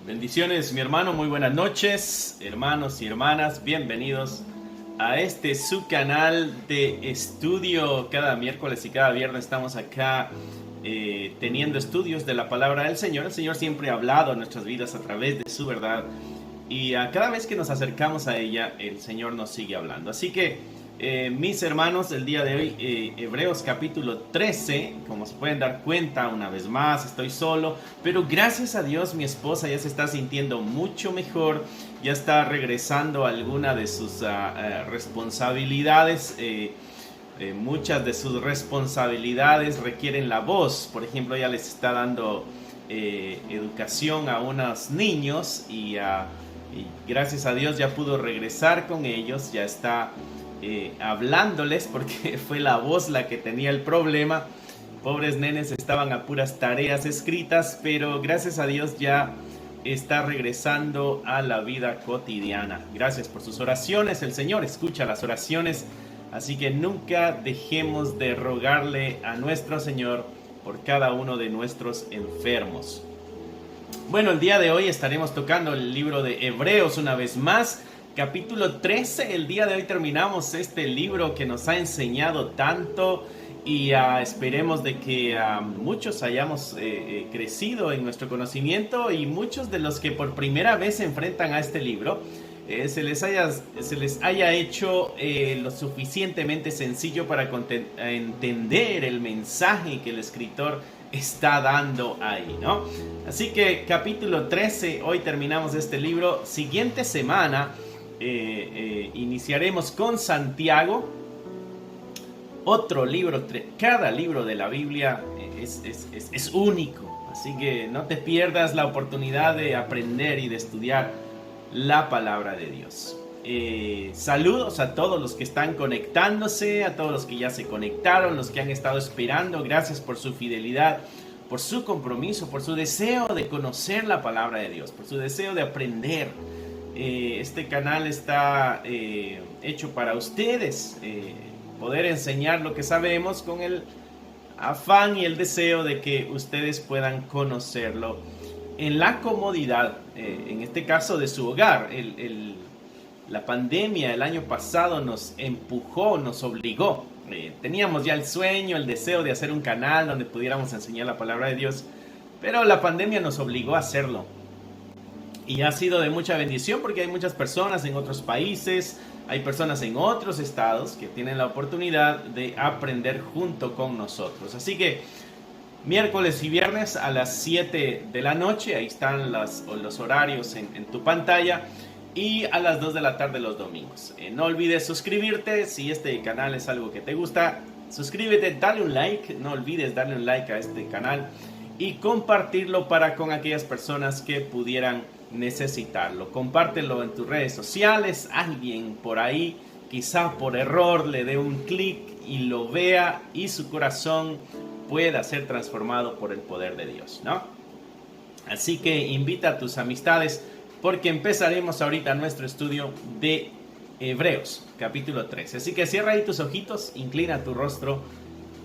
Bendiciones, mi hermano, muy buenas noches, hermanos y hermanas, bienvenidos a este su canal de estudio. Cada miércoles y cada viernes estamos acá teniendo estudios de la palabra del Señor. El Señor siempre ha hablado en nuestras vidas a través de su verdad y a cada vez que nos acercamos a ella, el Señor nos sigue hablando. Así que mis hermanos, el día de hoy, Hebreos capítulo 13, como se pueden dar cuenta, una vez más estoy solo, pero gracias a Dios mi esposa ya se está sintiendo mucho mejor, ya está regresando a alguna de sus responsabilidades. Muchas de sus responsabilidades requieren la voz. Por ejemplo, ella les está dando educación a unos niños y gracias a Dios ya pudo regresar con ellos, ya está hablándoles porque fue la voz la que tenía el problema. Pobres nenes estaban a puras tareas escritas, pero gracias a Dios ya está regresando a la vida cotidiana. Gracias por sus oraciones. El Señor escucha las oraciones, así que nunca dejemos de rogarle a nuestro Señor por cada uno de nuestros enfermos. Bueno, el día de hoy estaremos tocando el libro de Hebreos una vez más. Capítulo 13, el día de hoy terminamos este libro que nos ha enseñado tanto y esperemos de que muchos hayamos crecido en nuestro conocimiento y muchos de los que por primera vez se enfrentan a este libro se les haya hecho lo suficientemente sencillo para entender el mensaje que el escritor está dando ahí, ¿no? Así que capítulo 13, hoy terminamos este libro. Siguiente semana iniciaremos con Santiago, otro libro. Cada libro de la Biblia es único, así que no te pierdas la oportunidad de aprender y de estudiar la palabra de Dios. Saludos a todos los que están conectándose, a todos los que ya se conectaron, los que han estado esperando. Gracias por su fidelidad, por su compromiso, por su deseo de conocer la palabra de Dios, por su deseo de aprender. Este canal está hecho para ustedes, poder enseñar lo que sabemos con el afán y el deseo de que ustedes puedan conocerlo en la comodidad, en este caso de su hogar. La pandemia el año pasado nos empujó, nos obligó. Teníamos ya el sueño, el deseo de hacer un canal donde pudiéramos enseñar la palabra de Dios, pero la pandemia nos obligó a hacerlo. Y ha sido de mucha bendición porque hay muchas personas en otros países, hay personas en otros estados que tienen la oportunidad de aprender junto con nosotros. Así que miércoles y viernes a las 7 de la noche, ahí están los horarios en tu pantalla, y a las 2 de la tarde los domingos. No olvides suscribirte si este canal es algo que te gusta. Suscríbete, dale un like, no olvides darle un like a este canal y compartirlo para con aquellas personas que pudieran necesitarlo. Compártelo en tus redes sociales. Alguien por ahí quizá por error le dé un clic y lo vea y su corazón pueda ser transformado por el poder de Dios, ¿no? Así que invita a tus amistades porque empezaremos ahorita nuestro estudio de Hebreos capítulo 13. Así que cierra ahí tus ojitos, inclina tu rostro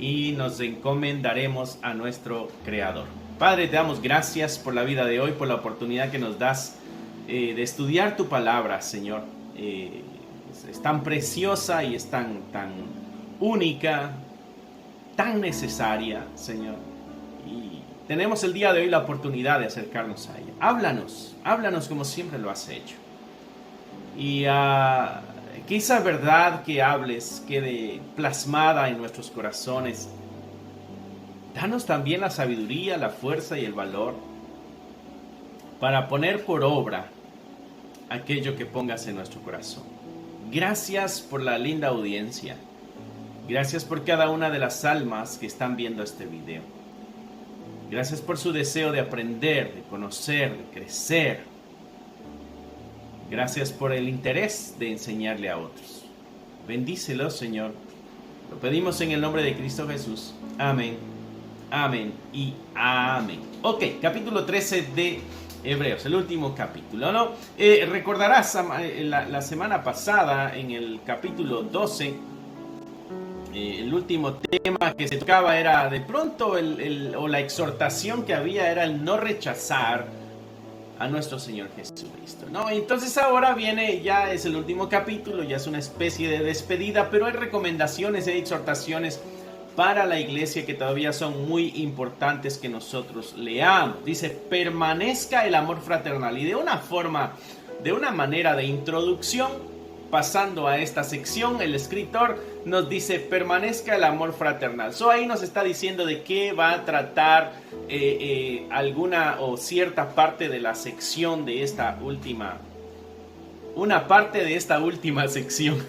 y nos encomendaremos a nuestro Creador. Padre, te damos gracias por la vida de hoy, por la oportunidad que nos das de estudiar tu palabra, Señor. Es tan preciosa y es tan única, tan necesaria, Señor. Y tenemos el día de hoy la oportunidad de acercarnos a ella. Háblanos como siempre lo has hecho. Y que esa verdad que hables quede plasmada en nuestros corazones. Danos también la sabiduría, la fuerza y el valor para poner por obra aquello que pongas en nuestro corazón. Gracias por la linda audiencia. Gracias por cada una de las almas que están viendo este video. Gracias por su deseo de aprender, de conocer, de crecer. Gracias por el interés de enseñarle a otros. Bendícelos, Señor. Lo pedimos en el nombre de Cristo Jesús. Amén. Amén y amén. Ok, capítulo 13 de Hebreos, el último capítulo, ¿no? Recordarás la semana pasada en el capítulo 12, el último tema que se tocaba era de pronto o la exhortación que había era el no rechazar a nuestro Señor Jesucristo, ¿no? Entonces ahora viene, ya es el último capítulo, ya es una especie de despedida, pero hay recomendaciones y exhortaciones para la iglesia que todavía son muy importantes que nosotros leamos. Dice, permanezca el amor fraternal. Y de una manera de introducción, pasando a esta sección, el escritor nos dice, permanezca el amor fraternal. Ahí nos está diciendo de qué va a tratar alguna o cierta parte de la sección de esta última. Una parte de esta última sección.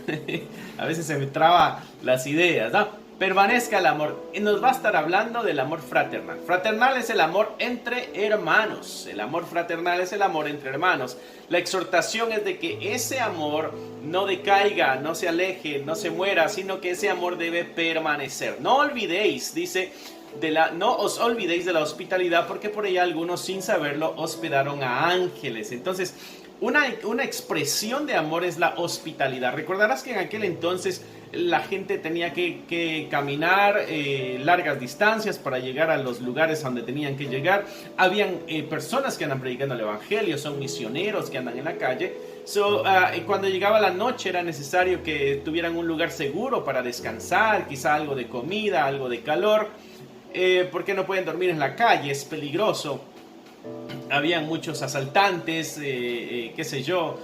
A veces se me traba las ideas, ¿no? Permanezca el amor. Nos va a estar hablando del amor fraternal. Fraternal es el amor entre hermanos. El amor fraternal es el amor entre hermanos. La exhortación es de que ese amor no decaiga, no se aleje, no se muera, sino que ese amor debe permanecer. No olvidéis, dice, no os olvidéis de la hospitalidad, porque por ella algunos sin saberlo hospedaron a ángeles. Entonces, una expresión de amor es la hospitalidad. Recordarás que en aquel entonces la gente tenía que caminar largas distancias para llegar a los lugares donde tenían que llegar. Habían personas que andan predicando el evangelio, son misioneros que andan en la calle. Cuando llegaba la noche era necesario que tuvieran un lugar seguro para descansar, quizá algo de comida, algo de calor, porque no pueden dormir en la calle, es peligroso. Habían muchos asaltantes, qué sé yo,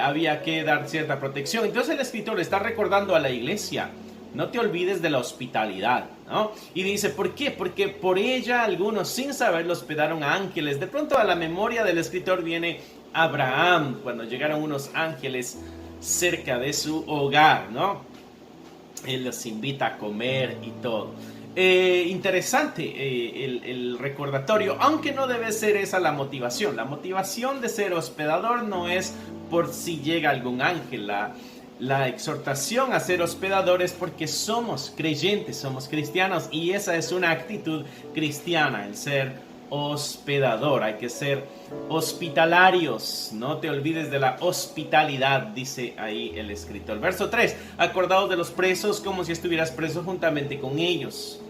había que dar cierta protección. Entonces el escritor está recordando a la iglesia, no te olvides de la hospitalidad, ¿no? Y dice, ¿por qué? Porque por ella algunos sin saberlo hospedaron a ángeles. De pronto a la memoria del escritor viene Abraham, cuando llegaron unos ángeles cerca de su hogar, ¿no? Él los invita a comer y todo. Interesante el recordatorio, aunque no debe ser esa la motivación. La motivación de ser hospedador no es por si llega algún ángel. La exhortación a ser hospedador es porque somos creyentes, somos cristianos, y esa es una actitud cristiana, el ser hospedador. Hay que ser hospitalarios, no te olvides de la hospitalidad, dice ahí el escritor. Verso 3, acordaos de los presos como si estuvieras preso juntamente con ellos.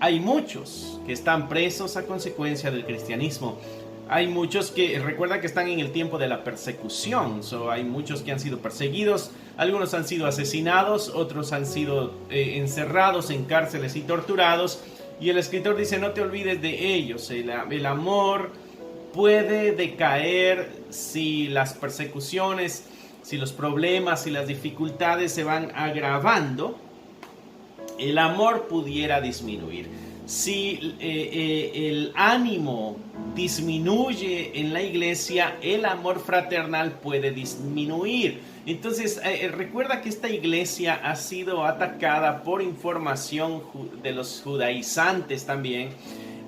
Hay muchos que están presos a consecuencia del cristianismo. Hay muchos que, recuerda que están en el tiempo de la persecución. Hay muchos que han sido perseguidos, algunos han sido asesinados, otros han sido encerrados en cárceles y torturados. Y el escritor dice, no te olvides de ellos. El amor puede decaer si las persecuciones, si los problemas, si las dificultades se van agravando. El amor pudiera disminuir. Si el ánimo disminuye en la iglesia, el amor fraternal puede disminuir. Entonces, recuerda que esta iglesia ha sido atacada por información de los judaizantes también.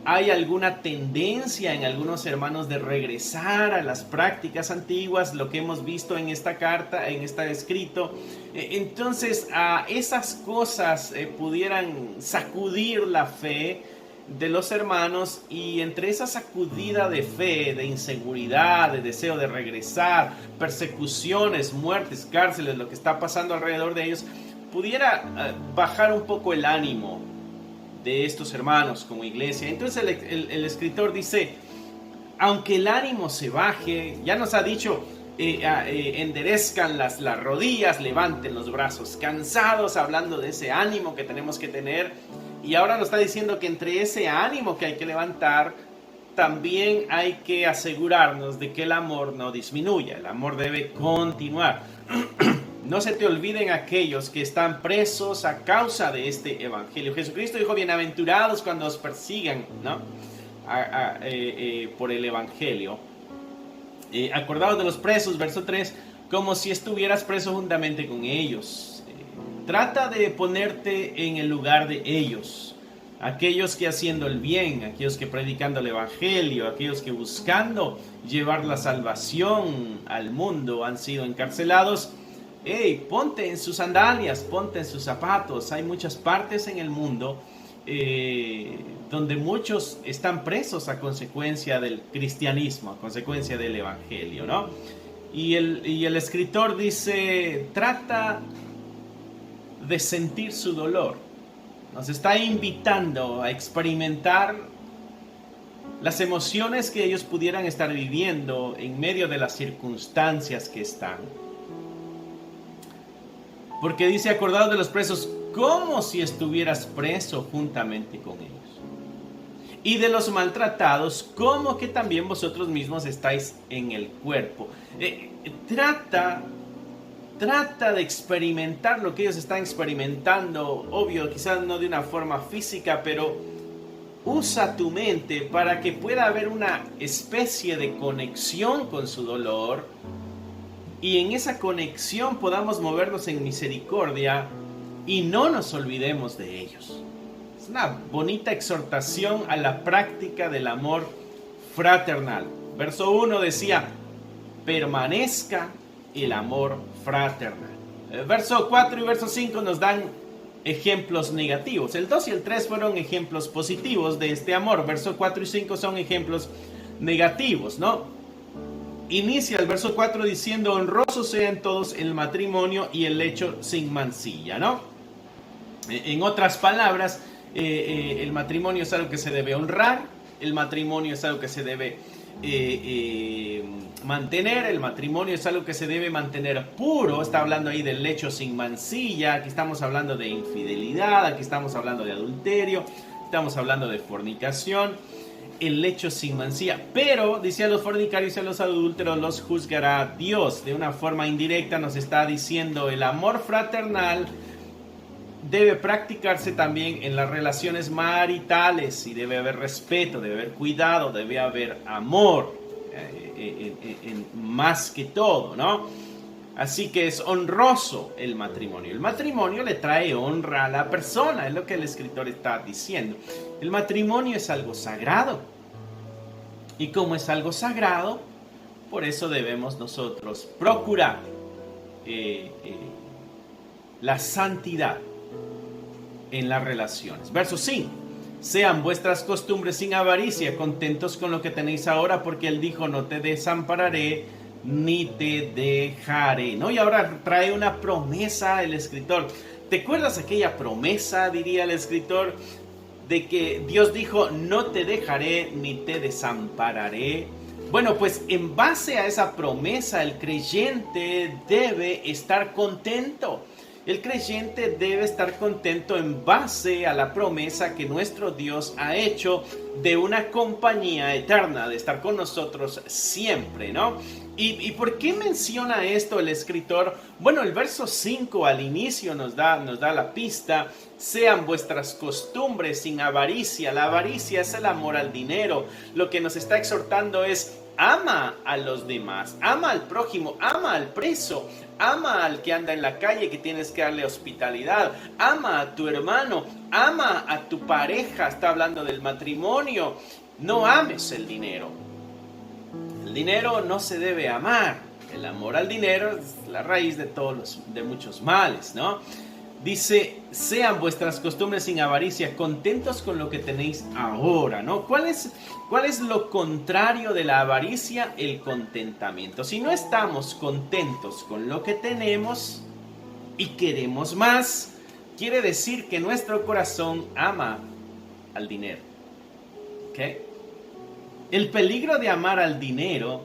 Hay alguna tendencia en algunos hermanos de regresar a las prácticas antiguas, lo que hemos visto en esta carta, en este escrito. Entonces, esas cosas pudieran sacudir la fe de los hermanos, y entre esa sacudida de fe, de inseguridad, de deseo de regresar, persecuciones, muertes, cárceles, lo que está pasando alrededor de ellos, pudiera bajar un poco el ánimo de estos hermanos como iglesia. Entonces el escritor dice, aunque el ánimo se baje, ya nos ha dicho, enderezcan las rodillas, levanten los brazos cansados, hablando de ese ánimo que tenemos que tener. Y ahora nos está diciendo que entre ese ánimo que hay que levantar, también hay que asegurarnos de que el amor no disminuya. El amor debe continuar. No se te olviden aquellos que están presos a causa de este evangelio. Jesucristo dijo, bienaventurados cuando os persigan, ¿no? Por el evangelio. Acordaos de los presos, verso 3, como si estuvieras preso juntamente con ellos. Trata de ponerte en el lugar de ellos. Aquellos que haciendo el bien, aquellos que predicando el evangelio, aquellos que buscando llevar la salvación al mundo han sido encarcelados. Hey, ponte en sus sandalias, ponte en sus zapatos. Hay muchas partes en el mundo donde muchos están presos a consecuencia del cristianismo, a consecuencia del evangelio, ¿no? Y el escritor dice, trata de sentir su dolor. Nos está invitando a experimentar las emociones que ellos pudieran estar viviendo en medio de las circunstancias que están. Porque dice, acordaos de los presos, como si estuvieras preso juntamente con ellos. Y de los maltratados, como que también vosotros mismos estáis en el cuerpo. Trata de experimentar lo que ellos están experimentando. Obvio, quizás no de una forma física, pero usa tu mente para que pueda haber una especie de conexión con su dolor. Y en esa conexión podamos movernos en misericordia y no nos olvidemos de ellos. Es una bonita exhortación a la práctica del amor fraternal. Verso 1 decía, permanezca el amor fraternal. El verso 4 y verso 5 nos dan ejemplos negativos. El 2 y el 3 fueron ejemplos positivos de este amor. Verso 4 y 5 son ejemplos negativos, ¿no? Inicia el verso 4 diciendo, honrosos sean todos el matrimonio y el lecho sin mancilla, ¿no? En otras palabras, el matrimonio es algo que se debe honrar, el matrimonio es algo que se debe mantener, el matrimonio es algo que se debe mantener puro. Está hablando ahí del lecho sin mancilla, aquí estamos hablando de infidelidad, aquí estamos hablando de adulterio, estamos hablando de fornicación. El lecho sin mancilla, pero dice, a los fornicarios y a los adúlteros los juzgará Dios. De una forma indirecta nos está diciendo, el amor fraternal debe practicarse también en las relaciones maritales, y debe haber respeto, debe haber cuidado, debe haber amor, más que todo, ¿no? Así que es honroso el matrimonio. El matrimonio le trae honra a la persona, es lo que el escritor está diciendo. El matrimonio es algo sagrado. Y como es algo sagrado, por eso debemos nosotros procurar la santidad en las relaciones. Verso 5. Sean vuestras costumbres sin avaricia, contentos con lo que tenéis ahora, porque Él dijo, no te desampararé ni te dejaré, ¿no? Y ahora trae una promesa el escritor. ¿Te acuerdas aquella promesa, diría el escritor, de que Dios dijo, no te dejaré ni te desampararé? Bueno, pues en base a esa promesa, el creyente debe estar contento. El creyente debe estar contento en base a la promesa que nuestro Dios ha hecho de una compañía eterna, de estar con nosotros siempre, ¿no? ¿Y por qué menciona esto el escritor? Bueno, el verso 5 al inicio nos da la pista. Sean vuestras costumbres sin avaricia. La avaricia es el amor al dinero. Lo que nos está exhortando es, ama a los demás, ama al prójimo, ama al preso, ama al que anda en la calle que tienes que darle hospitalidad, ama a tu hermano, ama a tu pareja. Está hablando del matrimonio. No ames el dinero. El dinero no se debe amar. El amor al dinero es la raíz de muchos males, ¿no? Dice, sean vuestras costumbres sin avaricia, contentos con lo que tenéis ahora, ¿no? ¿Cuál es lo contrario de la avaricia? El contentamiento. Si no estamos contentos con lo que tenemos y queremos más, quiere decir que nuestro corazón ama al dinero. ¿Ok? El peligro de amar al dinero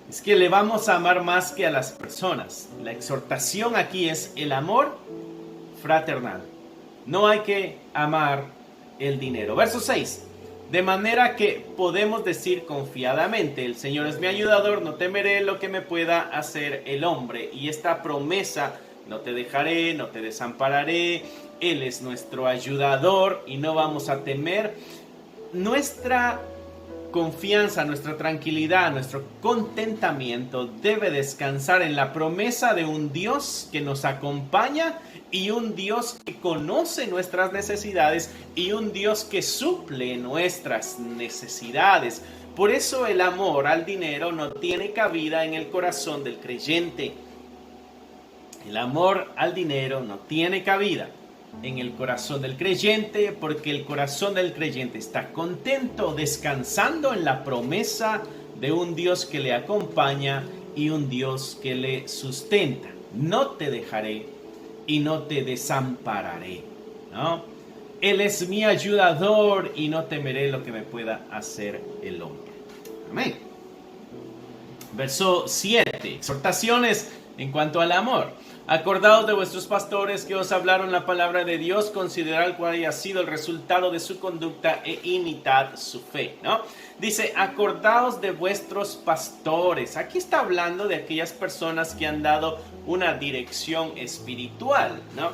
es que le vamos a amar más que a las personas. La exhortación aquí es el amor fraternal. No hay que amar el dinero. Verso 6. De manera que podemos decir confiadamente, el Señor es mi ayudador, no temeré lo que me pueda hacer el hombre. Y esta promesa, no te dejaré, no te desampararé, Él es nuestro ayudador y no vamos a temer. Nuestra confianza, nuestra tranquilidad, nuestro contentamiento debe descansar en la promesa de un Dios que nos acompaña y un Dios que conoce nuestras necesidades y un Dios que suple nuestras necesidades. Por eso el amor al dinero no tiene cabida en el corazón del creyente. El amor al dinero no tiene cabida en el corazón del creyente, porque el corazón del creyente está contento, descansando en la promesa de un Dios que le acompaña y un Dios que le sustenta. No te dejaré y no te desampararé, ¿no? Él es mi ayudador y no temeré lo que me pueda hacer el hombre. Amén. Verso 7. Exhortaciones en cuanto al amor. Acordaos de vuestros pastores que os hablaron la palabra de Dios, considerad cuál haya sido el resultado de su conducta e imitad su fe, ¿no? Dice, acordaos de vuestros pastores. Aquí está hablando de aquellas personas que han dado una dirección espiritual, ¿no?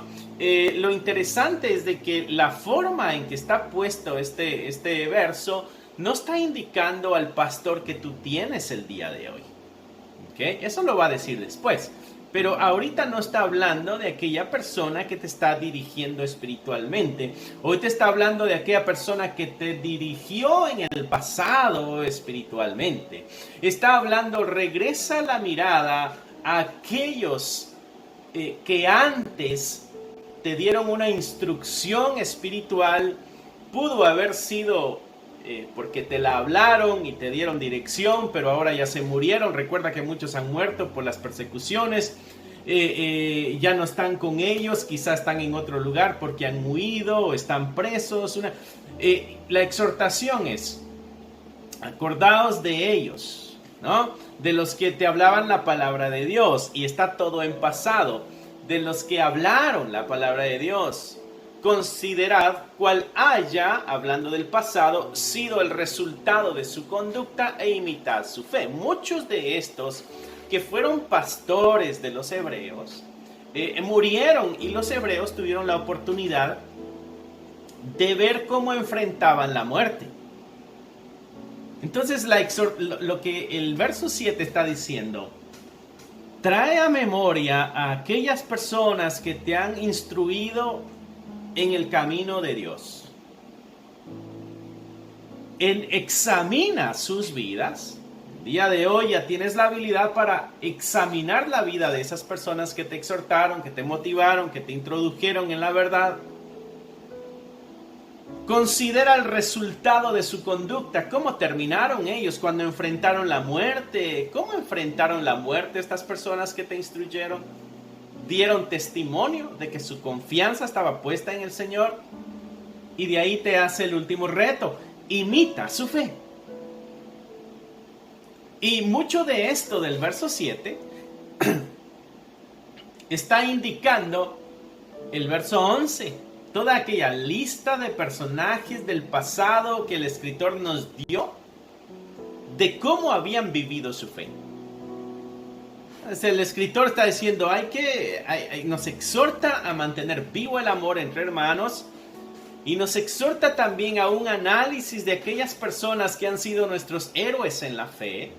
Lo interesante es de que la forma en que está puesto este verso no está indicando al pastor que tú tienes el día de hoy. ¿Okay? Eso lo va a decir después. Pero ahorita no está hablando de aquella persona que te está dirigiendo espiritualmente. Hoy te está hablando de aquella persona que te dirigió en el pasado espiritualmente. Está hablando, regresa la mirada a aquellos que antes te dieron una instrucción espiritual. Pudo haber sido porque te la hablaron y te dieron dirección, pero ahora ya se murieron. Recuerda que muchos han muerto por las persecuciones. Ya no están con ellos, quizás están en otro lugar porque han huido o están presos. La exhortación es, acordaos de ellos, ¿no? De los que te hablaban la palabra de Dios, y está todo en pasado, de los que hablaron la palabra de Dios. Considerad cuál haya, hablando del pasado, sido el resultado de su conducta e imitad su fe. Muchos de estos que fueron pastores de los hebreos murieron, y los hebreos tuvieron la oportunidad de ver cómo enfrentaban la muerte. Entonces lo que el verso 7 está diciendo, trae a memoria a aquellas personas que te han instruido en el camino de Dios. Examina sus vidas. El día de hoy ya tienes la habilidad para examinar la vida de esas personas que te exhortaron, que te motivaron, que te introdujeron en la verdad. Considera el resultado de su conducta. ¿Cómo terminaron ellos cuando enfrentaron la muerte? ¿Cómo enfrentaron la muerte estas personas que te instruyeron? Dieron testimonio de que su confianza estaba puesta en el Señor. Y de ahí te hace el último reto. Imita su fe. Y mucho de esto del verso 7 está indicando el verso 11. Toda aquella lista de personajes del pasado que el escritor nos dio de cómo habían vivido su fe. El escritor está diciendo, nos exhorta a mantener vivo el amor entre hermanos, y nos exhorta también a un análisis de aquellas personas que han sido nuestros héroes en la fe,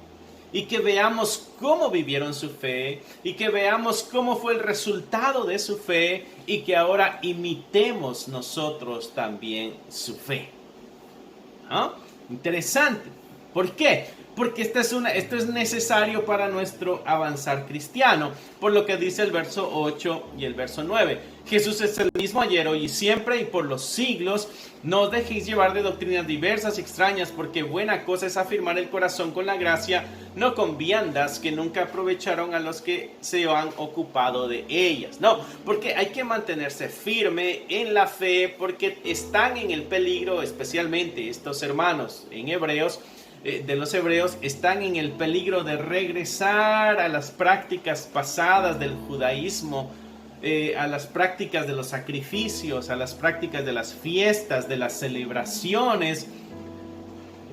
y que veamos cómo vivieron su fe, y que veamos cómo fue el resultado de su fe, y que ahora imitemos nosotros también su fe. ¿No? Interesante. ¿Por qué? Porque esto es necesario para nuestro avanzar cristiano, por lo que dice el verso 8 y el verso 9. Jesús es el mismo ayer, hoy y siempre, y por los siglos. No os dejéis llevar de doctrinas diversas y extrañas, porque buena cosa es afirmar el corazón con la gracia, no con viandas que nunca aprovecharon a los que se han ocupado de ellas. No, porque hay que mantenerse firme en la fe, porque están en el peligro, especialmente estos hermanos en Hebreos, de los hebreos, están en el peligro de regresar a las prácticas pasadas del judaísmo, a las prácticas de los sacrificios, a las prácticas de las fiestas, de las celebraciones.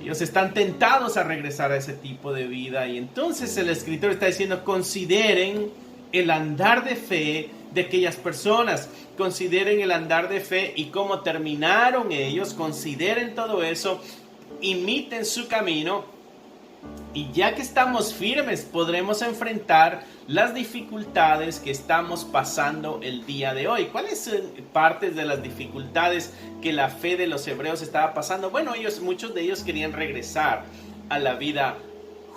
Ellos están tentados a regresar a ese tipo de vida, y entonces el escritor está diciendo, consideren el andar de fe de aquellas personas, consideren el andar de fe y cómo terminaron ellos, consideren todo eso, imiten su camino, y ya que estamos firmes podremos enfrentar las dificultades que estamos pasando el día de hoy. ¿Cuáles son partes de las dificultades que la fe de los hebreos estaba pasando? Bueno, muchos de ellos querían regresar a la vida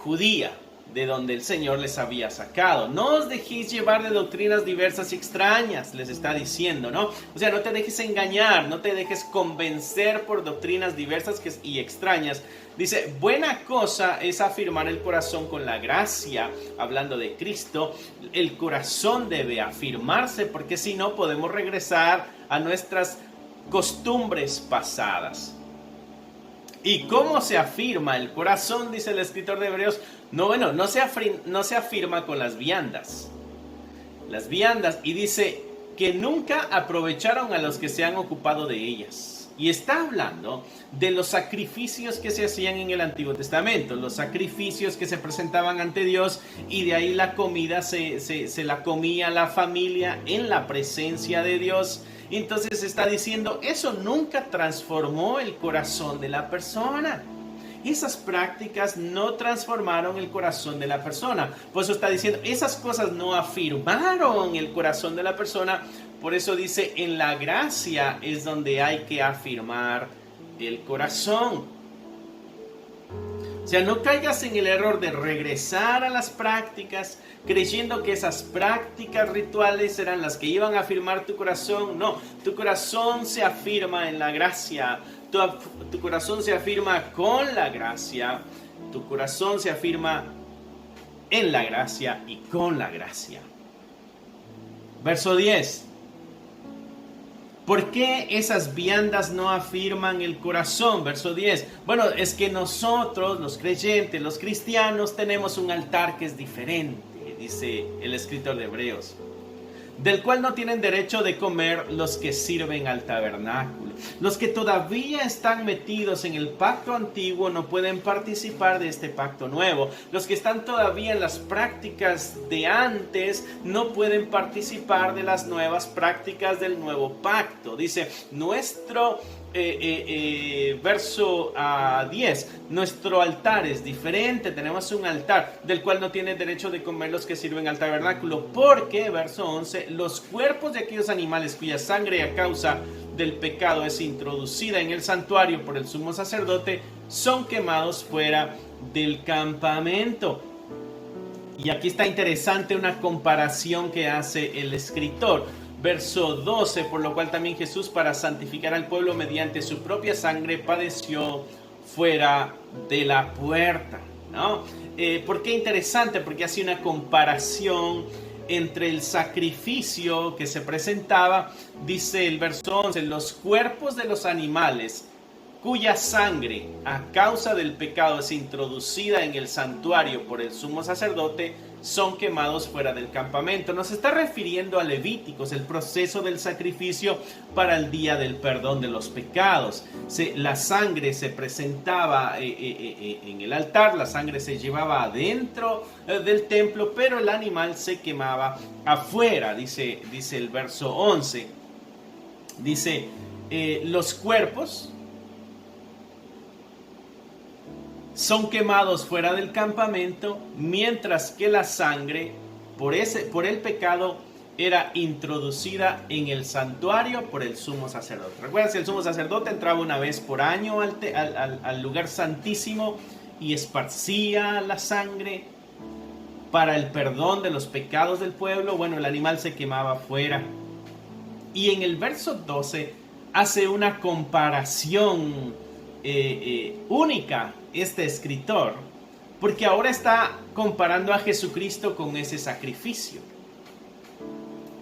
judía, de donde el Señor les había sacado. No os dejéis llevar de doctrinas diversas y extrañas, les está diciendo, ¿no? O sea, no te dejes engañar, no te dejes convencer por doctrinas diversas y extrañas. Dice, buena cosa es afirmar el corazón con la gracia, hablando de Cristo. El corazón debe afirmarse, porque si no podemos regresar a nuestras costumbres pasadas. ¿Y cómo se afirma el corazón? Dice el escritor de Hebreos. No se afirma con las viandas. Las viandas, y dice que nunca aprovecharon a los que se han ocupado de ellas. Y está hablando de los sacrificios que se hacían en el Antiguo Testamento, los sacrificios que se presentaban ante Dios, y de ahí la comida se la comía la familia en la presencia de Dios. Entonces está diciendo, eso nunca transformó el corazón de la persona. Esas prácticas no transformaron el corazón de la persona. Por eso está diciendo, esas cosas no afirmaron el corazón de la persona. Por eso dice, en la gracia es donde hay que afirmar el corazón. O sea, no caigas en el error de regresar a las prácticas creyendo que esas prácticas rituales eran las que iban a afirmar tu corazón. No, tu corazón se afirma en la gracia. Tu corazón se afirma con la gracia. Tu corazón se afirma en la gracia y con la gracia. Verso 10. ¿Por qué esas viandas no afirman el corazón? Verso 10. Bueno, es que nosotros, los creyentes, los cristianos, tenemos un altar que es diferente, dice el escritor de Hebreos, del cual no tienen derecho de comer los que sirven al tabernáculo. Los que todavía están metidos en el pacto antiguo no pueden participar de este pacto nuevo. Los que están todavía en las prácticas de antes no pueden participar de las nuevas prácticas del nuevo pacto. Dice, verso 10, nuestro altar es diferente, tenemos un altar del cual no tienen derecho de comer los que sirven al tabernáculo, porque, verso 11, los cuerpos de aquellos animales cuya sangre a causa del pecado es introducida en el santuario por el sumo sacerdote, son quemados fuera del campamento. Y aquí está interesante una comparación que hace el escritor. Verso 12, por lo cual también Jesús, para santificar al pueblo mediante su propia sangre, padeció fuera de la puerta, ¿no? ¿Por qué interesante? Porque hace una comparación entre el sacrificio que se presentaba. Dice el verso 11, los cuerpos de los animales cuya sangre a causa del pecado es introducida en el santuario por el sumo sacerdote, son quemados fuera del campamento. Nos está refiriendo a Levíticos, el proceso del sacrificio para el día del perdón de los pecados. La sangre se presentaba en el altar, la sangre se llevaba adentro del templo, pero el animal se quemaba afuera, dice el verso 11. Dice, los cuerpos son quemados fuera del campamento, mientras que la sangre por el pecado era introducida en el santuario por el sumo sacerdote. Recuerda, si el sumo sacerdote entraba una vez por año al lugar santísimo y esparcía la sangre para el perdón de los pecados del pueblo, bueno, el animal se quemaba fuera. Y en el verso 12 hace una comparación única este escritor, porque ahora está comparando a Jesucristo con ese sacrificio.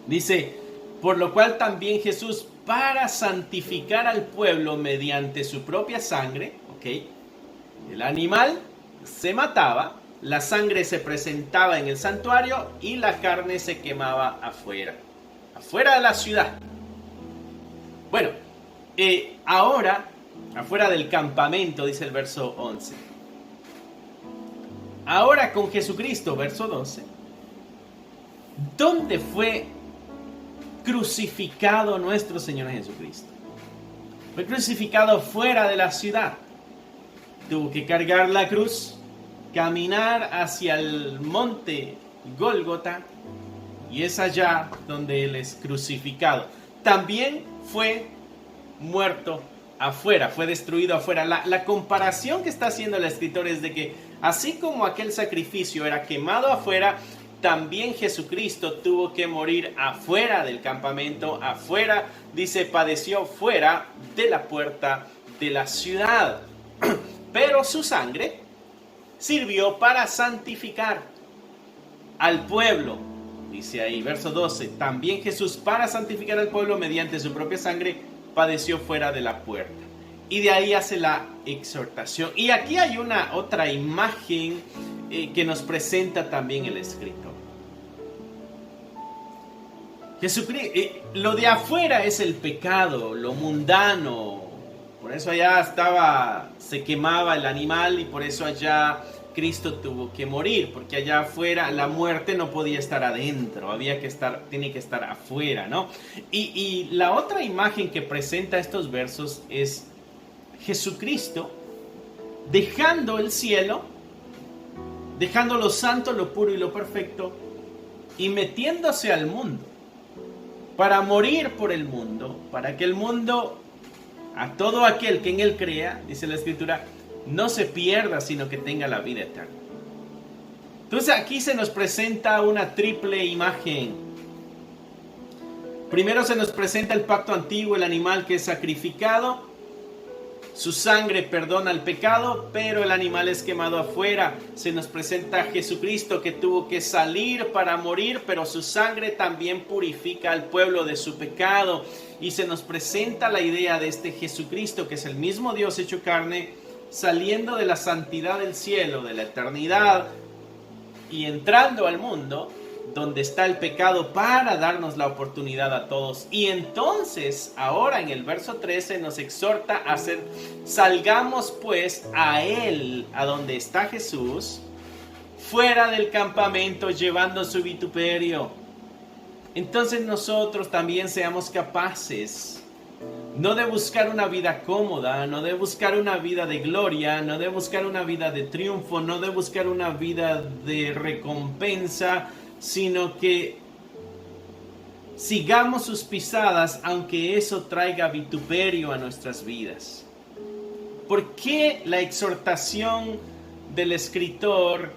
Dice, por lo cual también Jesús, para santificar al pueblo mediante su propia sangre, el animal se mataba, la sangre se presentaba en el santuario y la carne se quemaba afuera de la ciudad. Bueno, ahora afuera del campamento, dice el verso 11. Ahora con Jesucristo, verso 12. ¿Dónde fue crucificado nuestro Señor Jesucristo? Fue crucificado fuera de la ciudad. Tuvo que cargar la cruz, caminar hacia el monte Gólgota, y es allá donde Él es crucificado. También fue muerto afuera, fue destruido afuera. La comparación que está haciendo el escritor es de que así como aquel sacrificio era quemado afuera, también Jesucristo tuvo que morir afuera del campamento, afuera, dice, padeció fuera de la puerta de la ciudad. Pero su sangre sirvió para santificar al pueblo. Dice ahí, verso 12, también Jesús, para santificar al pueblo mediante su propia sangre, padeció fuera de la puerta. Y de ahí hace la exhortación. Y aquí hay otra imagen que nos presenta también el escritor. Jesucristo, lo de afuera es el pecado, lo mundano. Por eso allá se quemaba el animal y por eso allá Cristo tuvo que morir, porque allá afuera la muerte no podía estar adentro, tiene que estar afuera, ¿no? Y la otra imagen que presenta estos versos es Jesucristo dejando el cielo, dejando lo santo, lo puro y lo perfecto, y metiéndose al mundo para morir por el mundo, para que el mundo, a todo aquel que en él crea, dice la Escritura, no se pierda, sino que tenga la vida eterna. Entonces aquí se nos presenta una triple imagen. Primero se nos presenta el pacto antiguo, el animal que es sacrificado. Su sangre perdona el pecado, pero el animal es quemado afuera. Se nos presenta a Jesucristo que tuvo que salir para morir, pero su sangre también purifica al pueblo de su pecado. Y se nos presenta la idea de este Jesucristo, que es el mismo Dios hecho carne, saliendo de la santidad del cielo, de la eternidad, y entrando al mundo donde está el pecado para darnos la oportunidad a todos. Y entonces, ahora en el verso 13 nos exhorta a salgamos pues a Él, a donde está Jesús, fuera del campamento llevando su vituperio. Entonces nosotros también seamos capaces, no de buscar una vida cómoda, no de buscar una vida de gloria, no de buscar una vida de triunfo, no de buscar una vida de recompensa, sino que sigamos sus pisadas, aunque eso traiga vituperio a nuestras vidas. ¿Por qué la exhortación del escritor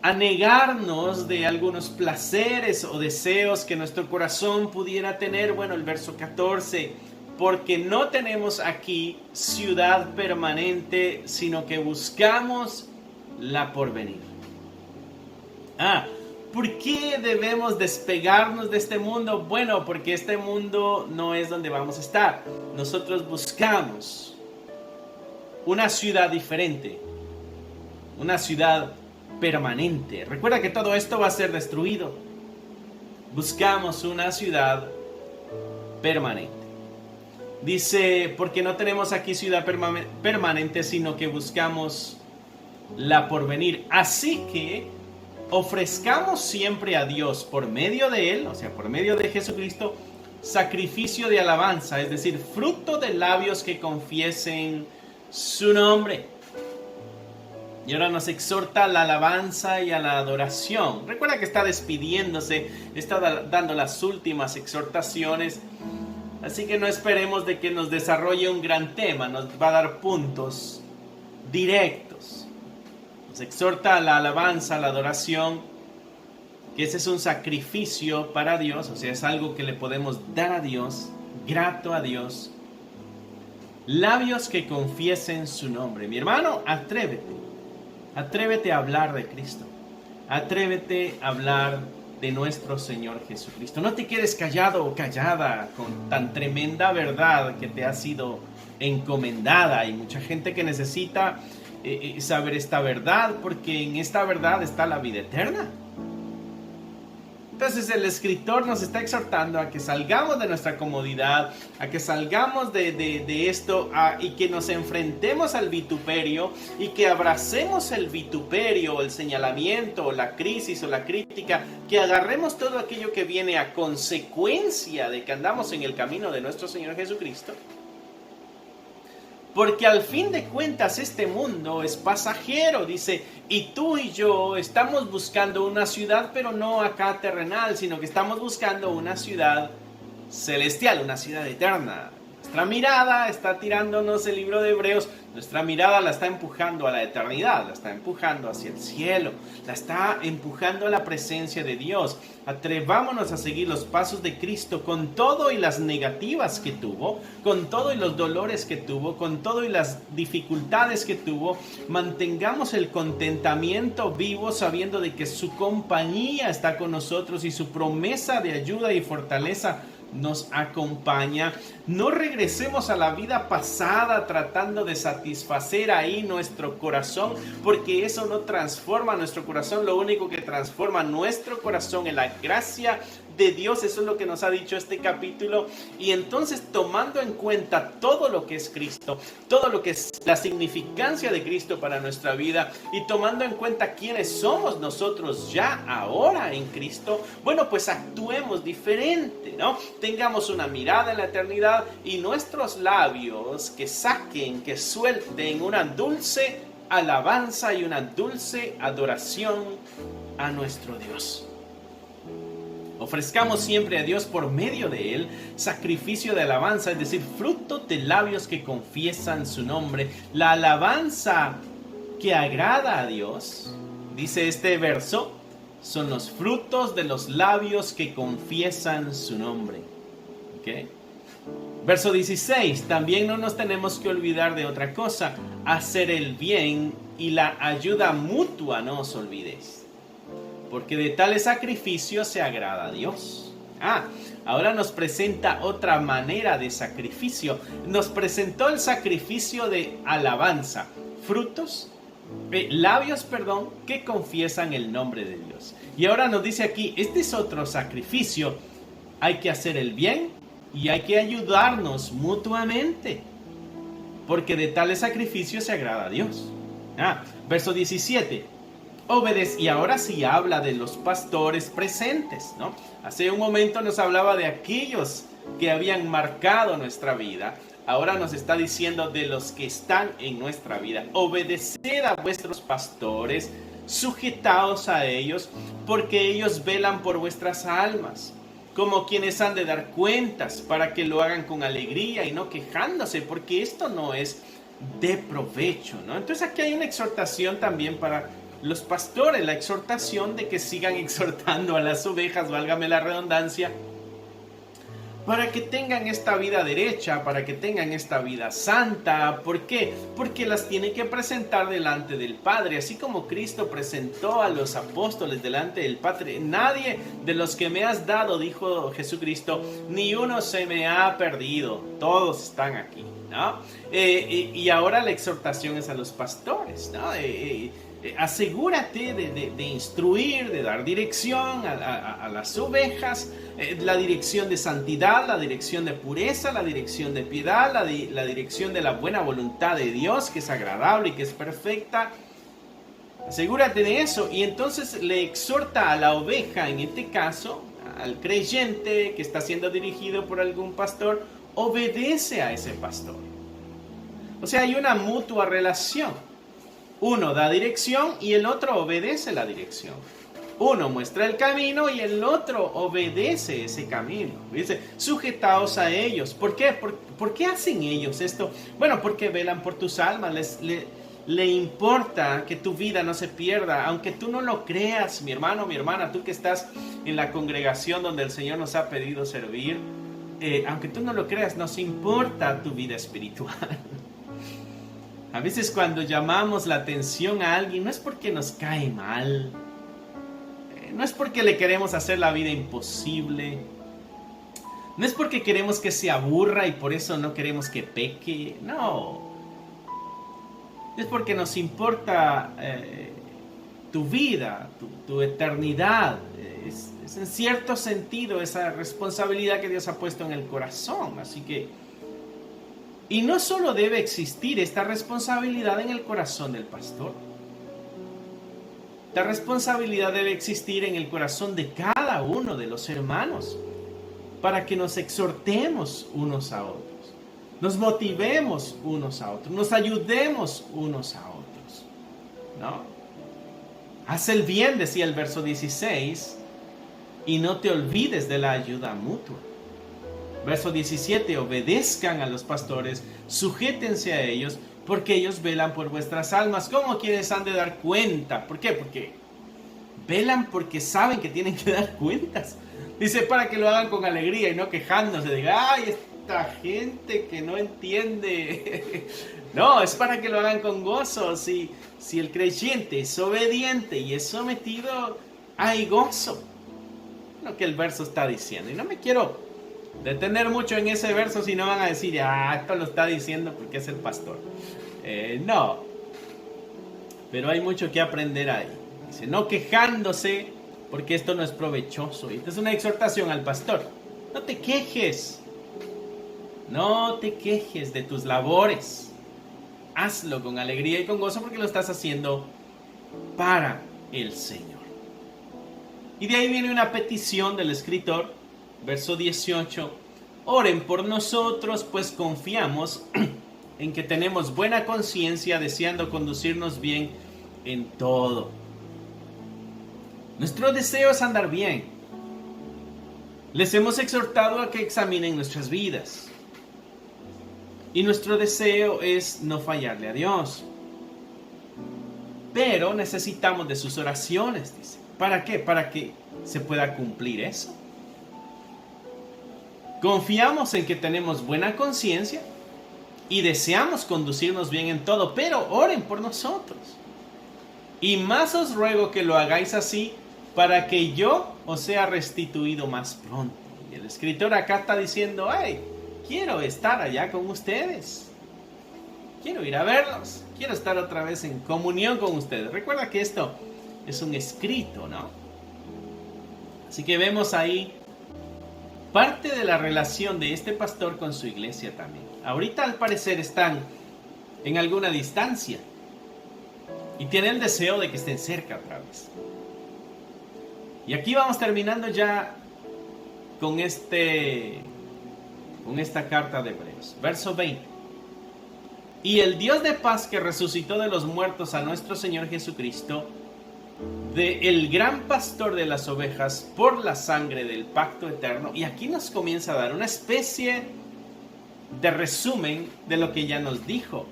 a negarnos de algunos placeres o deseos que nuestro corazón pudiera tener? Bueno, el verso 14, porque no tenemos aquí ciudad permanente, sino que buscamos la porvenir. ¿Por qué debemos despegarnos de este mundo? Bueno, porque este mundo no es donde vamos a estar. Nosotros buscamos una ciudad diferente, una ciudad permanente. Recuerda que todo esto va a ser destruido. Buscamos una ciudad permanente. Dice, porque no tenemos aquí ciudad permanente, sino que buscamos la porvenir. Así que ofrezcamos siempre a Dios por medio de Él, o sea, por medio de Jesucristo, sacrificio de alabanza, es decir, fruto de labios que confiesen su nombre. Y ahora nos exhorta a la alabanza y a la adoración. Recuerda que está despidiéndose, está dando las últimas exhortaciones. Así que no esperemos de que nos desarrolle un gran tema, nos va a dar puntos directos. Nos exhorta a la alabanza, a la adoración, que ese es un sacrificio para Dios, o sea, es algo que le podemos dar a Dios, grato a Dios. Labios que confiesen su nombre. Mi hermano, atrévete a hablar de Cristo. Atrévete a hablar de nuestro Señor Jesucristo. No te quedes callado o callada con tan tremenda verdad que te ha sido encomendada. Hay mucha gente que necesita saber esta verdad, porque en esta verdad está la vida eterna. Entonces el escritor nos está exhortando a que salgamos de nuestra comodidad, a que salgamos de esto y que nos enfrentemos al vituperio y que abracemos el vituperio, el señalamiento, la crisis o la crítica, que agarremos todo aquello que viene a consecuencia de que andamos en el camino de nuestro Señor Jesucristo. Porque al fin de cuentas este mundo es pasajero, dice, y tú y yo estamos buscando una ciudad, pero no acá terrenal, sino que estamos buscando una ciudad celestial, una ciudad eterna. Nuestra mirada está tirándonos el libro de Hebreos, Nuestra mirada la está empujando a la eternidad, la está empujando hacia el cielo, la está empujando a la presencia de Dios. Atrevámonos a seguir los pasos de Cristo con todo y las negativas que tuvo, con todo y los dolores que tuvo, con todo y las dificultades que tuvo. Mantengamos el contentamiento vivo sabiendo de que su compañía está con nosotros y su promesa de ayuda y fortaleza nos acompaña. No regresemos a la vida pasada tratando de satisfacer ahí nuestro corazón, porque eso no transforma nuestro corazón. Lo único que transforma nuestro corazón es la gracia de Dios. Eso es lo que nos ha dicho este capítulo. Y entonces, tomando en cuenta todo lo que es Cristo, todo lo que es la significancia de Cristo para nuestra vida, y tomando en cuenta quiénes somos nosotros ya ahora en Cristo, bueno, pues actuemos diferente, ¿no? Tengamos una mirada en la eternidad y nuestros labios que saquen, que suelten una dulce alabanza y una dulce adoración a nuestro Dios. Ofrezcamos siempre a Dios por medio de Él sacrificio de alabanza, es decir, fruto de labios que confiesan su nombre. La alabanza que agrada a Dios, dice este verso, son los frutos de los labios que confiesan su nombre. ¿Okay? Verso 16, también no nos tenemos que olvidar de otra cosa, hacer el bien y la ayuda mutua no os olvidéis, porque de tales sacrificios se agrada a Dios. Ahora nos presenta otra manera de sacrificio. Nos presentó el sacrificio de alabanza, labios, que confiesan el nombre de Dios. Y ahora nos dice aquí, este es otro sacrificio. Hay que hacer el bien y hay que ayudarnos mutuamente, porque de tales sacrificios se agrada a Dios. Verso 17. Y ahora sí habla de los pastores presentes, ¿no? Hace un momento nos hablaba de aquellos que habían marcado nuestra vida. Ahora nos está diciendo de los que están en nuestra vida. Obedeced a vuestros pastores, sujetaos a ellos, porque ellos velan por vuestras almas, como quienes han de dar cuentas, para que lo hagan con alegría y no quejándose, porque esto no es de provecho, ¿no? Entonces aquí hay una exhortación también para los pastores, la exhortación de que sigan exhortando a las ovejas, válgame la redundancia, para que tengan esta vida derecha, para que tengan esta vida santa. ¿Por qué? Porque las tiene que presentar delante del Padre, así como Cristo presentó a los apóstoles delante del Padre. Nadie de los que me has dado, dijo Jesucristo, ni uno se me ha perdido, todos están aquí, ¿no? Y ahora la exhortación es a los pastores, ¿no? Asegúrate de instruir, de dar dirección a las ovejas, la dirección de santidad, la dirección de pureza, la dirección de piedad, la dirección de la buena voluntad de Dios, que es agradable y que es perfecta. Asegúrate de eso, y entonces le exhorta a la oveja, en este caso, al creyente que está siendo dirigido por algún pastor, obedece a ese pastor. O sea, hay una mutua relación. Uno da dirección y el otro obedece la dirección. Uno muestra el camino y el otro obedece ese camino. Dice, sujetaos a ellos. ¿Por qué? ¿Por qué hacen ellos esto? Bueno, porque velan por tus almas. Le importa que tu vida no se pierda. Aunque tú no lo creas, mi hermano, mi hermana, tú que estás en la congregación donde el Señor nos ha pedido servir, aunque tú no lo creas, nos importa tu vida espiritual. A veces cuando llamamos la atención a alguien, no es porque nos cae mal, no es porque le queremos hacer la vida imposible, no es porque queremos que se aburra y por eso no queremos que peque, no. Es porque nos importa tu vida, tu eternidad. Es en cierto sentido esa responsabilidad que Dios ha puesto en el corazón, así que... Y no solo debe existir esta responsabilidad en el corazón del pastor. La responsabilidad debe existir en el corazón de cada uno de los hermanos, para que nos exhortemos unos a otros, nos motivemos unos a otros, nos ayudemos unos a otros, ¿no? Haz el bien, decía el verso 16, y no te olvides de la ayuda mutua. Verso 17, obedezcan a los pastores, sujétense a ellos, porque ellos velan por vuestras almas, como quienes han de dar cuenta. ¿Por qué? Porque velan porque saben que tienen que dar cuentas. Dice, para que lo hagan con alegría y no quejándose. Diga, ay, esta gente que no entiende. No, es para que lo hagan con gozo. Si el creyente es obediente y es sometido, hay gozo. Lo que el verso está diciendo. Y no me quiero detener mucho en ese verso, si no van a decir, esto lo está diciendo porque es el pastor. No. Pero hay mucho que aprender ahí. Dice, no quejándose, porque esto no es provechoso. Y esta es una exhortación al pastor. No te quejes. No te quejes de tus labores. Hazlo con alegría y con gozo porque lo estás haciendo para el Señor. Y de ahí viene una petición del escritor, verso 18. Oren por nosotros, pues confiamos en que tenemos buena conciencia, deseando conducirnos bien en todo. Nuestro deseo es andar bien. Les hemos exhortado a que examinen nuestras vidas. Y nuestro deseo es no fallarle a Dios. Pero necesitamos de sus oraciones, dice. ¿Para qué? Para que se pueda cumplir eso. Confiamos en que tenemos buena conciencia y deseamos conducirnos bien en todo, pero oren por nosotros. Y más os ruego que lo hagáis así, para que yo os sea restituido más pronto. Y el escritor acá está diciendo, hey, quiero estar allá con ustedes. Quiero ir a verlos. Quiero estar otra vez en comunión con ustedes. Recuerda que esto es un escrito, ¿no? Así que vemos ahí parte de la relación de este pastor con su iglesia también. Ahorita al parecer están en alguna distancia y tienen el deseo de que estén cerca otra vez. Y aquí vamos terminando ya con esta carta de Hebreos. Verso 20. Y el Dios de paz que resucitó de los muertos a nuestro Señor Jesucristo, el gran pastor de las ovejas, por la sangre del pacto eterno. Y aquí nos comienza a dar una especie de resumen de lo que ya nos dijo.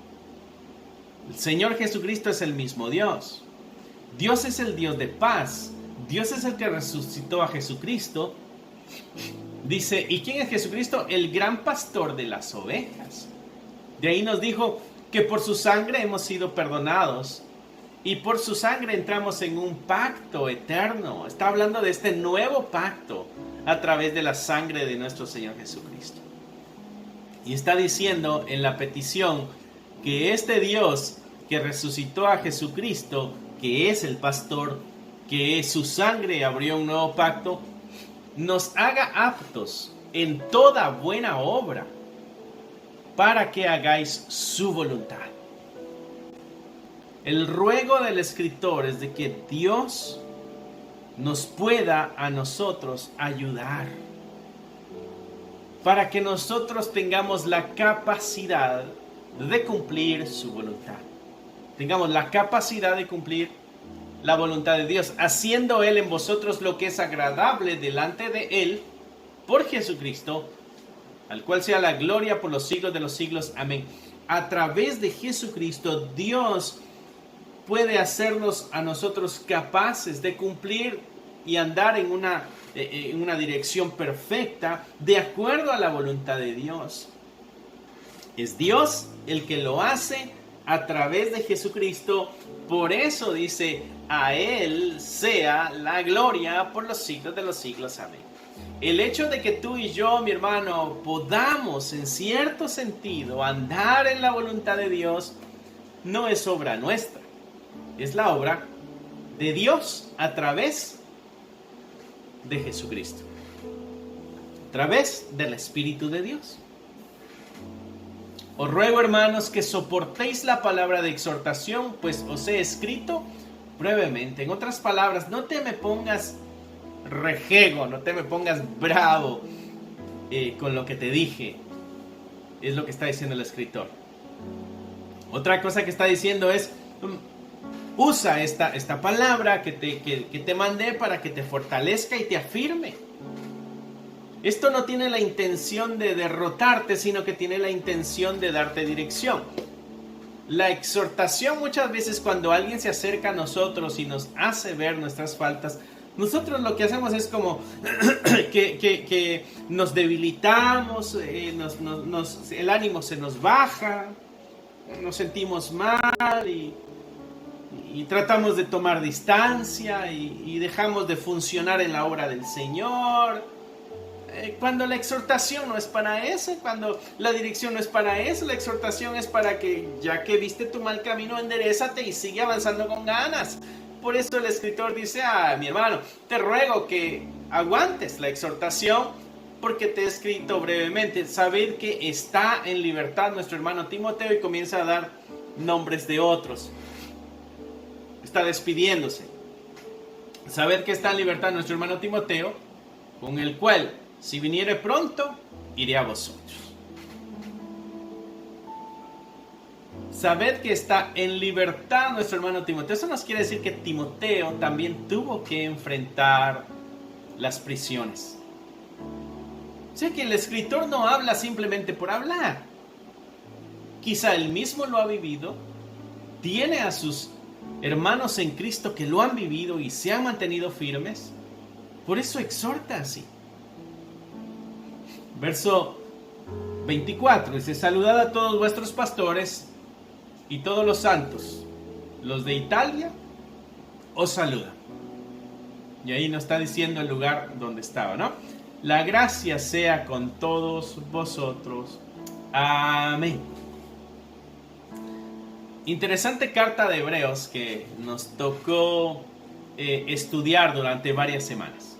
El Señor Jesucristo es el mismo Dios. Dios es el Dios de paz. Dios es el que resucitó a Jesucristo. Dice, ¿y quién es Jesucristo? El gran pastor de las ovejas. De ahí nos dijo que por su sangre hemos sido perdonados. Y por su sangre entramos en un pacto eterno. Está hablando de este nuevo pacto a través de la sangre de nuestro Señor Jesucristo. Y está diciendo en la petición que este Dios que resucitó a Jesucristo, que es el pastor, que su sangre abrió un nuevo pacto, nos haga aptos en toda buena obra para que hagáis su voluntad. El ruego del escritor es de que Dios nos pueda a nosotros ayudar para que nosotros tengamos la capacidad de cumplir su voluntad. Tengamos la capacidad de cumplir la voluntad de Dios, haciendo Él en vosotros lo que es agradable delante de Él, por Jesucristo, al cual sea la gloria por los siglos de los siglos. Amén. A través de Jesucristo, Dios puede hacernos a nosotros capaces de cumplir y andar en una dirección perfecta, de acuerdo a la voluntad de Dios. Es Dios el que lo hace a través de Jesucristo. Por eso dice, a Él sea la gloria por los siglos de los siglos. Amén. El hecho de que tú y yo, mi hermano, podamos en cierto sentido andar en la voluntad de Dios, no es obra nuestra. Es la obra de Dios a través de Jesucristo. A través del Espíritu de Dios. Os ruego, hermanos, que soportéis la palabra de exhortación, pues os he escrito brevemente. En otras palabras, no te me pongas rejego, no te me pongas bravo con lo que te dije. Es lo que está diciendo el escritor. Otra cosa que está diciendo es, usa esta palabra que te mandé para que te fortalezca y te afirme. Esto no tiene la intención de derrotarte, sino que tiene la intención de darte dirección. La exhortación muchas veces cuando alguien se acerca a nosotros y nos hace ver nuestras faltas, nosotros lo que hacemos es como que nos debilitamos, el ánimo se nos baja, nos sentimos mal y tratamos de tomar distancia y dejamos de funcionar en la obra del Señor. Cuando la exhortación no es para eso, cuando la dirección no es para eso, la exhortación es para que, ya que viste tu mal camino, enderézate y sigue avanzando con ganas. Por eso el escritor dice: mi hermano, te ruego que aguantes la exhortación, porque te he escrito brevemente. Saber que está en libertad nuestro hermano Timoteo, y comienza a dar nombres de otros. Está despidiéndose. Saber que está en libertad nuestro hermano Timoteo, con el cual, si viniere pronto, iré a vosotros. Sabed que está en libertad nuestro hermano Timoteo. Eso nos quiere decir que Timoteo también tuvo que enfrentar las prisiones. O sea que el escritor no habla simplemente por hablar. Quizá él mismo lo ha vivido, tiene a sus hermanos en Cristo que lo han vivido y se han mantenido firmes. Por eso exhorta así. Verso 24 dice: saludad a todos vuestros pastores y todos los santos. Los de Italia os saludan. Y ahí nos está diciendo el lugar donde estaba, ¿no? La gracia sea con todos vosotros. Amén. Interesante carta de Hebreos que nos tocó estudiar durante varias semanas.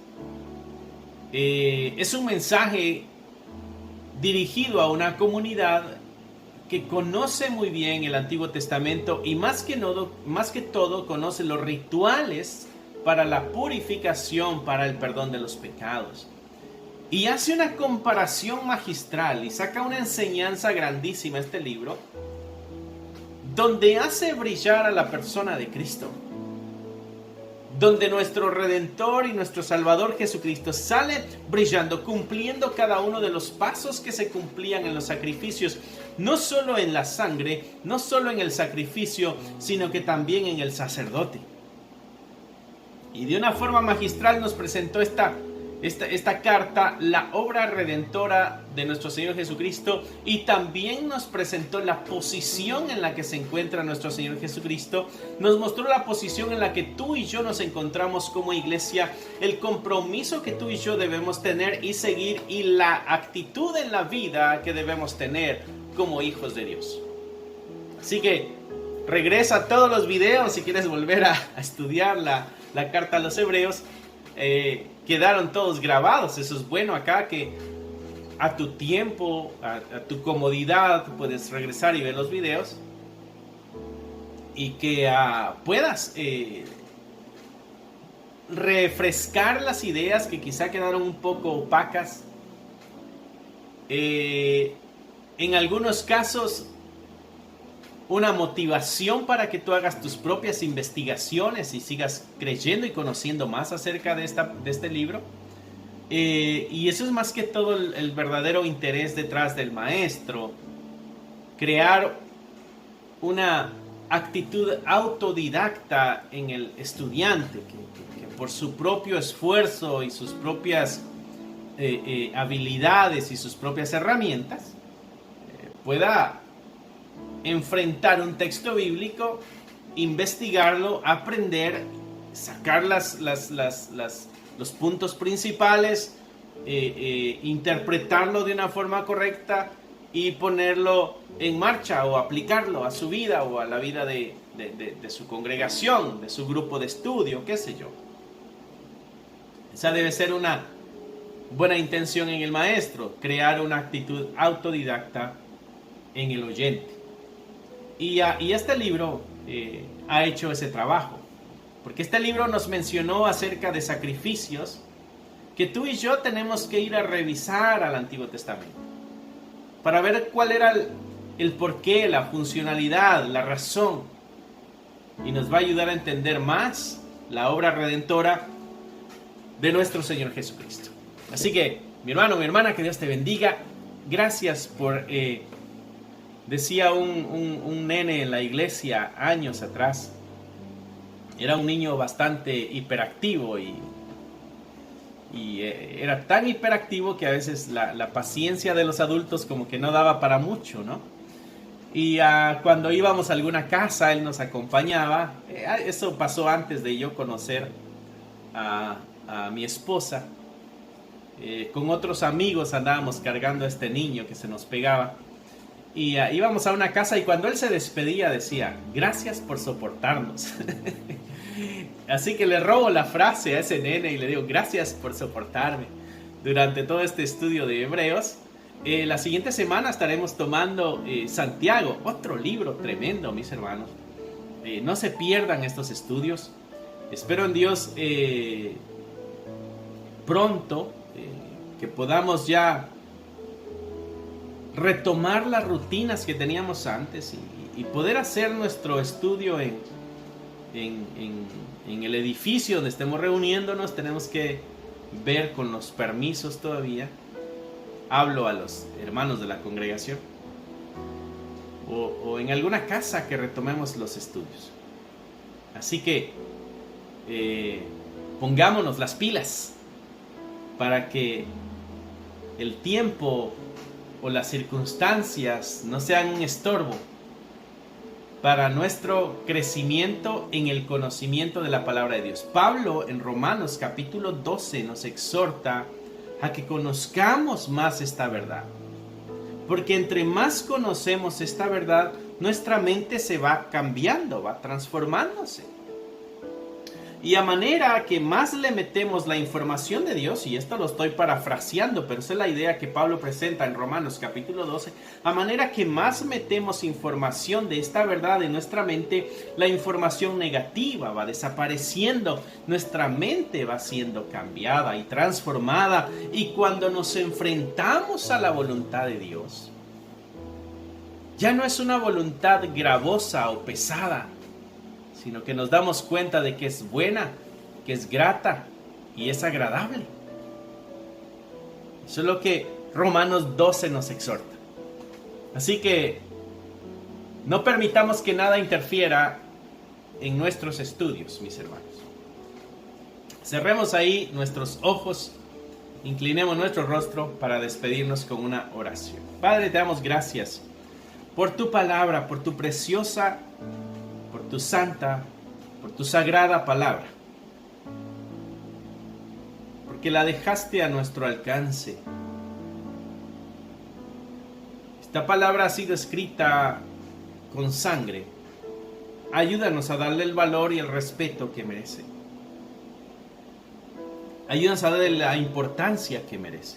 Es un mensaje dirigido a una comunidad que conoce muy bien el Antiguo Testamento y más que todo conoce los rituales para la purificación, para el perdón de los pecados. Y hace una comparación magistral y saca una enseñanza grandísima este libro, donde hace brillar a la persona de Cristo, donde nuestro Redentor y nuestro Salvador Jesucristo sale brillando, cumpliendo cada uno de los pasos que se cumplían en los sacrificios, no solo en la sangre, no solo en el sacrificio, sino que también en el sacerdote. Y de una forma magistral nos presentó esta carta, la obra redentora de nuestro Señor Jesucristo, y también nos presentó la posición en la que se encuentra nuestro Señor Jesucristo. Nos mostró la posición en la que tú y yo nos encontramos como iglesia, el compromiso que tú y yo debemos tener y seguir, y la actitud en la vida que debemos tener como hijos de Dios. Así que regresa a todos los videos si quieres volver a estudiar la carta a los Hebreos. Quedaron todos grabados. Eso es bueno acá, que a tu tiempo, a tu comodidad, puedes regresar y ver los videos, y que puedas refrescar las ideas que quizá quedaron un poco opacas. En algunos casos, una motivación para que tú hagas tus propias investigaciones y sigas creyendo y conociendo más acerca de este libro. Y eso es más que todo el verdadero interés detrás del maestro: crear una actitud autodidacta en el estudiante, que por su propio esfuerzo y sus propias habilidades y sus propias herramientas pueda enfrentar un texto bíblico, investigarlo, aprender, sacar los puntos principales, interpretarlo de una forma correcta y ponerlo en marcha o aplicarlo a su vida o a la vida de su congregación, de su grupo de estudio, qué sé yo. Esa debe ser una buena intención en el maestro: crear una actitud autodidacta en el oyente. Y este libro ha hecho ese trabajo, porque este libro nos mencionó acerca de sacrificios que tú y yo tenemos que ir a revisar al Antiguo Testamento para ver cuál era el porqué, la funcionalidad, la razón, y nos va a ayudar a entender más la obra redentora de nuestro Señor Jesucristo. Así que, mi hermano, mi hermana, que Dios te bendiga. Gracias por Decía un nene en la iglesia años atrás, era un niño bastante hiperactivo y era tan hiperactivo que a veces la paciencia de los adultos como que no daba para mucho, ¿no? Y cuando íbamos a alguna casa, él nos acompañaba. Eso pasó antes de yo conocer a mi esposa. Con otros amigos andábamos cargando a este niño que se nos pegaba. Y íbamos a una casa y cuando él se despedía decía, gracias por soportarnos. Así que le robo la frase a ese nene y le digo, gracias por soportarme durante todo este estudio de Hebreos. La siguiente semana estaremos tomando Santiago, otro libro tremendo, mis hermanos. No se pierdan estos estudios. Espero en Dios pronto que podamos ya retomar las rutinas que teníamos antes y poder hacer nuestro estudio en el edificio donde estemos reuniéndonos. Tenemos que ver con los permisos todavía. Hablo a los hermanos de la congregación o en alguna casa que retomemos los estudios. Así que pongámonos las pilas para que el tiempo o las circunstancias no sean un estorbo para nuestro crecimiento en el conocimiento de la palabra de Dios. Pablo en Romanos capítulo 12 nos exhorta a que conozcamos más esta verdad. Porque entre más conocemos esta verdad, nuestra mente se va cambiando, va transformándose. Y a manera que más le metemos la información de Dios, y esto lo estoy parafraseando, pero esa es la idea que Pablo presenta en Romanos capítulo 12, a manera que más metemos información de esta verdad en nuestra mente, la información negativa va desapareciendo, nuestra mente va siendo cambiada y transformada, y cuando nos enfrentamos a la voluntad de Dios, ya no es una voluntad gravosa o pesada, sino que nos damos cuenta de que es buena, que es grata y es agradable. Eso es lo que Romanos 12 nos exhorta. Así que no permitamos que nada interfiera en nuestros estudios, mis hermanos. Cerremos ahí nuestros ojos, inclinemos nuestro rostro para despedirnos con una oración. Padre, te damos gracias por tu palabra, por tu preciosa, por tu santa, por tu sagrada palabra, porque la dejaste a nuestro alcance. Esta palabra ha sido escrita con sangre. Ayúdanos a darle el valor y el respeto que merece. Ayúdanos a darle la importancia que merece.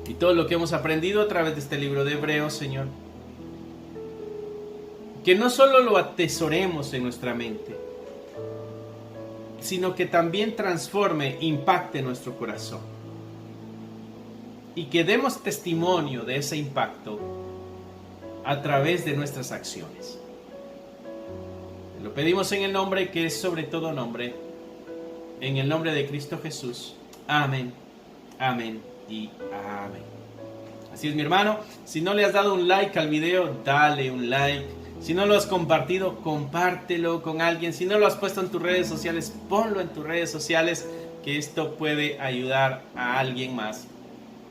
Y todo lo que hemos aprendido a través de este libro de Hebreos, Señor, que no solo lo atesoremos en nuestra mente, sino que también transforme, impacte nuestro corazón. Y que demos testimonio de ese impacto a través de nuestras acciones. Lo pedimos en el nombre que es sobre todo nombre, en el nombre de Cristo Jesús. Amén, amén y amén. Así es, mi hermano. Si no le has dado un like al video, dale un like. Si no lo has compartido, compártelo con alguien. Si no lo has puesto en tus redes sociales, ponlo en tus redes sociales, que esto puede ayudar a alguien más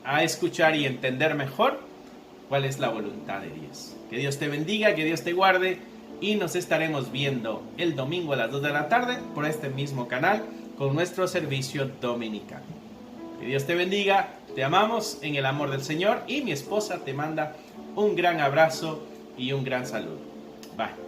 a escuchar y entender mejor cuál es la voluntad de Dios. Que Dios te bendiga, que Dios te guarde, y nos estaremos viendo el domingo a las 2 de la tarde por este mismo canal con nuestro servicio dominical. Que Dios te bendiga, te amamos en el amor del Señor, y mi esposa te manda un gran abrazo y un gran saludo. Bye.